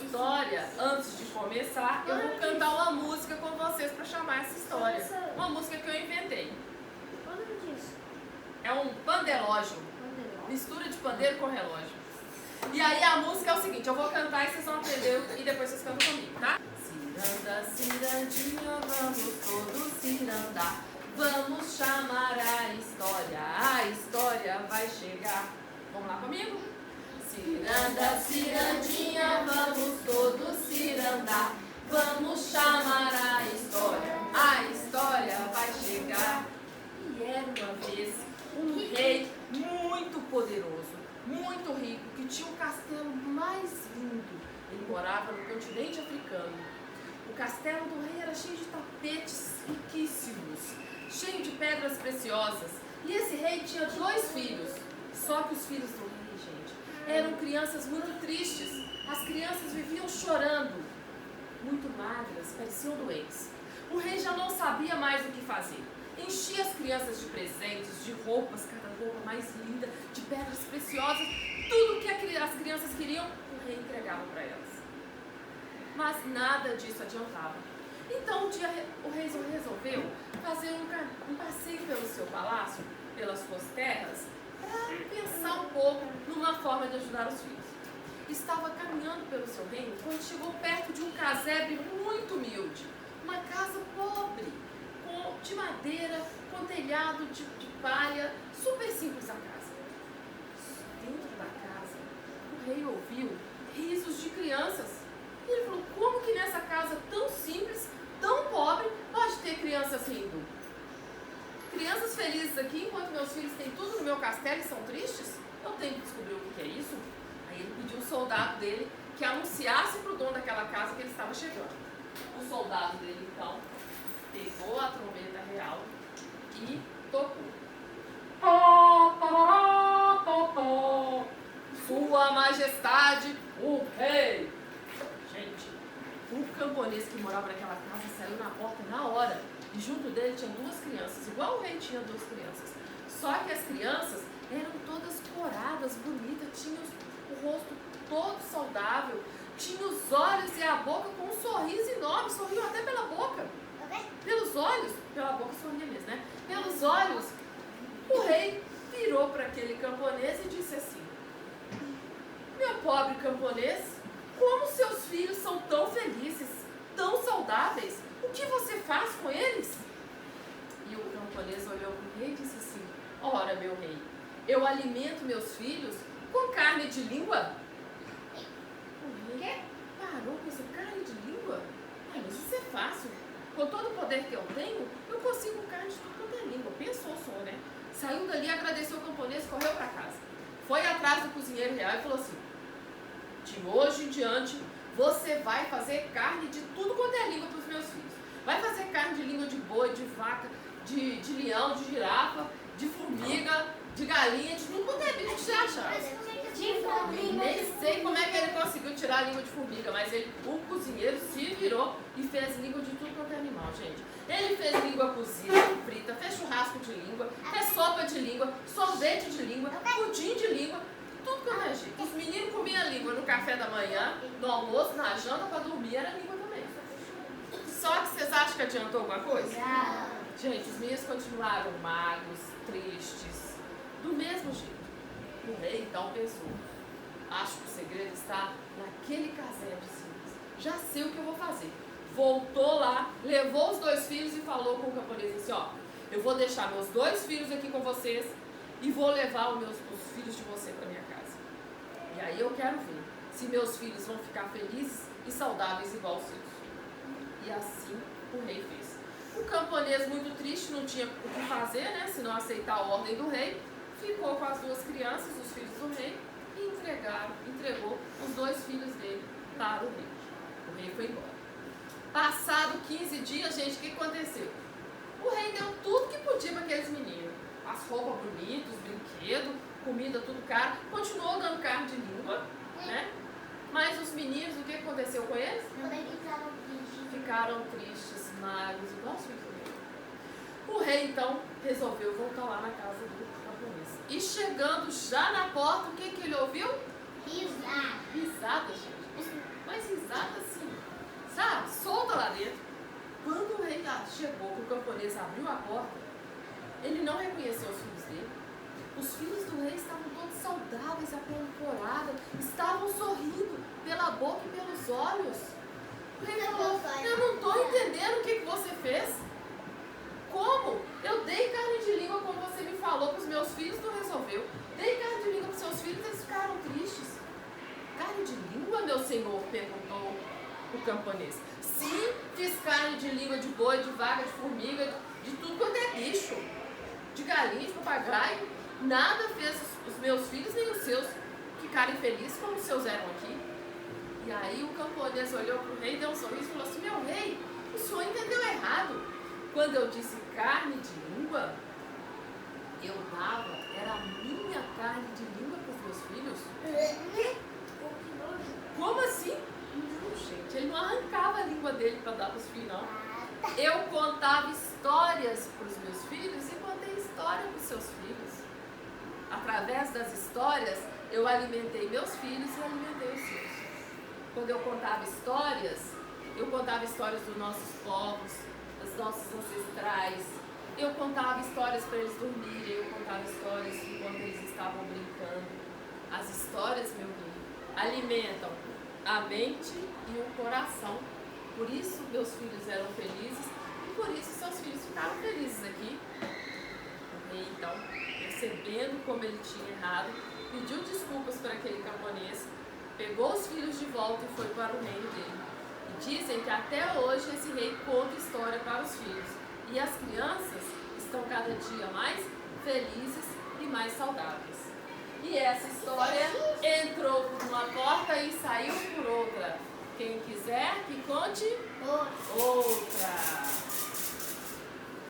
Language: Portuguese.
história, antes de começar, eu vou cantar uma música com vocês para chamar essa história. Uma música que eu inventei. É um pandelógio. Mistura de pandeiro com relógio. E aí a música é o seguinte, eu vou cantar e vocês vão aprender e depois vocês cantam comigo, tá? Ciranda, cirandinha, vamos todos cirandar. Vamos chamar a história vai chegar. Vamos lá comigo? Ciranda, cirandinha, vamos todos cirandar. Vamos chamar a história vai chegar. E era uma vez um rei muito poderoso, muito rico, que tinha o castelo mais lindo. Ele morava no continente africano. O castelo do rei era cheio de tapetes riquíssimos, cheio de pedras preciosas. E esse rei tinha 2 filhos. Só que os filhos do rei, gente, eram crianças muito tristes. As crianças viviam chorando, muito magras, pareciam doentes. O rei já não sabia mais o que fazer. Enchia as crianças de presentes, de roupas, cada roupa mais linda, de pedras preciosas. Tudo que as crianças queriam, o rei entregava para elas. Mas nada disso adiantava. Então um dia o rei resolveu fazer um passeio pelo seu palácio, pelas suas terras, para pensar um pouco numa forma de ajudar os filhos. Estava caminhando pelo seu reino quando chegou perto de um casebre muito humilde, uma casa pobre, de madeira, com telhado de palha, super simples a casa. Dentro da casa, o rei ouviu risos de crianças. E ele falou, como que nessa casa tão simples, tão pobre, pode ter crianças rindo? Crianças felizes aqui, enquanto meus filhos têm tudo no meu castelo e são tristes? Eu tenho que descobrir o que é isso. Aí ele pediu um soldado dele que anunciasse para o dono daquela casa que ele estava chegando. O soldado dele, então, pegou a trombeta real e tocou. Sua Majestade, o Rei! Gente, o camponês que morava naquela casa saiu na porta na hora. E junto dele tinha 2 crianças, igual o rei tinha 2 crianças. Só que as crianças eram todas coradas, bonitas, tinham o rosto todo saudável, tinham os olhos e a boca com um sorriso enorme, sorriam até pela boca. Pelos olhos, pela boca sorria mesmo, né? Pelos olhos, o rei virou para aquele camponês e disse assim: meu pobre camponês, como seus filhos são tão felizes, tão saudáveis, o que você faz com eles? E o camponês olhou para o rei e disse assim: ora, meu rei, eu alimento meus filhos com carne de língua. O rei parou com essa carne de língua? Mas isso é fácil. Com todo o poder que eu tenho, eu consigo carne de tudo quanto é língua. Pensou só, né? Saiu dali, agradeceu o camponês, correu para casa. Foi atrás do cozinheiro real e falou assim: de hoje em diante, você vai fazer carne de tudo quanto é língua para os meus filhos. Vai fazer carne de língua de boi, de vaca, de leão, de girafa, de formiga, de galinha, de tudo quanto é bicho que você achar. Nem sei como é que ele conseguiu tirar a língua de formiga, mas o cozinheiro se virou e fez língua de tudo quanto é animal, gente. Ele fez língua cozida, frita, fez churrasco de língua, fez sopa de língua, sorvete de língua, pudim de língua, tudo quanto é jeito. Os meninos comiam língua no café da manhã, no almoço, na janta, para dormir era língua também. Só que vocês acham que adiantou alguma coisa? Gente, os meninos continuaram magros, tristes, do mesmo jeito. O rei então pensou: acho que o segredo está naquele casebre simples. Já sei o que eu vou fazer. Voltou lá, levou os 2 filhos e falou com o camponês assim: ó, eu vou deixar meus 2 filhos aqui com vocês e vou levar os filhos de você para minha casa. E aí eu quero ver se meus filhos vão ficar felizes e saudáveis igual os seus. E assim o rei fez. O camponês, muito triste, não tinha o que fazer, né, se não aceitar a ordem do rei, ficou com as 2 crianças, os filhos do rei, e entregou os 2 filhos dele para o rei. O rei foi embora. Passado 15 dias, gente, o que aconteceu? O rei deu tudo que podia para aqueles meninos. As roupas bonitas, os brinquedos, comida tudo caro. Continuou dando carne de língua, né? Mas os meninos, o que aconteceu com eles? Ficaram tristes, magros, igual os filhos do rei. O rei, então, resolveu voltar lá na casa do camponês. E chegando já na porta, o que ele ouviu? Risada. Risada, gente. mais risada assim, sabe? Solta lá dentro. Quando o rei chegou, que o camponês abriu a porta, ele não reconheceu os filhos dele. Os filhos do rei estavam todos saudáveis, a pele corada, estavam sorrindo pela boca e pelos olhos. O rei falou: eu não estou entendendo o que você fez. Como? Eu dei carne de língua como você me falou para os meus filhos, não resolveu. Dei carne de língua para os seus filhos, eles ficaram tristes. Carne de língua, meu senhor? Perguntou o camponês. Sim, fiz carne de língua de boi, de vaca, de formiga, de tudo quanto é bicho. De galinha, de papagaio. Nada fez os meus filhos nem os seus ficarem felizes como os seus eram aqui. E aí o camponês olhou para o rei, deu um sorriso e falou assim: meu rei, o senhor entendeu errado. Quando eu disse carne de língua, eu dava, era a minha carne de língua para os meus filhos. Quê? Como assim? Não, gente, ele não arrancava a língua dele para dar para os filhos, não. Eu contava histórias para os meus filhos e contei história para os seus filhos. Através das histórias, eu alimentei meus filhos e alimentei os seus. Quando eu contava histórias dos nossos povos, dos nossos ancestrais. Eu contava histórias para eles dormirem, eu contava histórias enquanto eles estavam brincando. As histórias, meu bem, alimentam a mente e o coração. Por isso meus filhos eram felizes e por isso seus filhos ficaram felizes aqui. O rei, então, percebendo como ele tinha errado, pediu desculpas para aquele camponês, pegou os filhos de volta e foi para o reino dele. E dizem que até hoje esse rei conta história para os filhos. E as crianças estão cada dia mais felizes e mais saudáveis. E essa história entrou por uma porta e saiu por outra. Quem quiser que conte outra.